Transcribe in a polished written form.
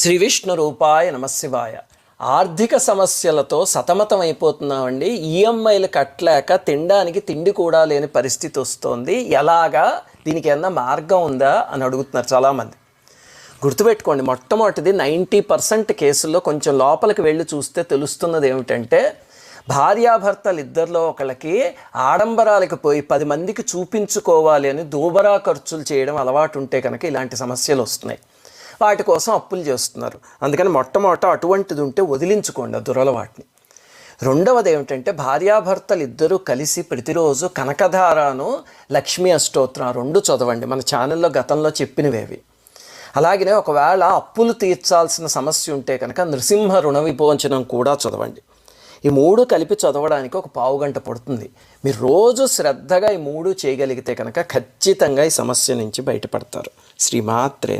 శ్రీ విష్ణు రూపాయ నమశివాయ. ఆర్థిక సమస్యలతో సతమతమైపోతున్నామండి. ఈఎంఐలు కట్టలేక తినడానికి తిండి కూడా లేని పరిస్థితి వస్తుంది. ఎలాగా, దీనికి ఏమన్నా మార్గం ఉందా అని అడుగుతున్నారు చాలామంది. గుర్తుపెట్టుకోండి, మొట్టమొదటిది 90% కేసుల్లో కొంచెం లోపలికి వెళ్ళి చూస్తే తెలుస్తున్నది ఏమిటంటే, భార్యాభర్తలు ఇద్దరిలో ఒకళ్ళకి ఆడంబరాలకు పోయి 10 మందికి చూపించుకోవాలి అని దూబరా ఖర్చులు చేయడం అలవాటు ఉంటే కనుక ఇలాంటి సమస్యలు వస్తున్నాయి. వాటి కోసం అప్పులు చేస్తున్నారు. అందుకని మొట్టమొదట అటువంటిది ఉంటే వదిలించుకోండి ఆ దురలవాటిని. రెండవది ఏమిటంటే, భార్యాభర్తలు ఇద్దరూ కలిసి ప్రతిరోజు కనకధారాను లక్ష్మీ అష్టోత్తరం 2 చదవండి. మన ఛానల్లో గతంలో చెప్పినవేవి. అలాగనే ఒకవేళ అప్పులు తీర్చాల్సిన సమస్య ఉంటే కనుక నృసింహ రుణ విమోచనం కూడా చదవండి. ఈ 3 కలిపి చదవడానికి ఒక పావుగంట పడుతుంది. మీరు రోజు శ్రద్ధగా ఈ 3 చేయగలిగితే కనుక ఖచ్చితంగా ఈ సమస్య నుంచి బయటపడతారు. శ్రీమాత్రే.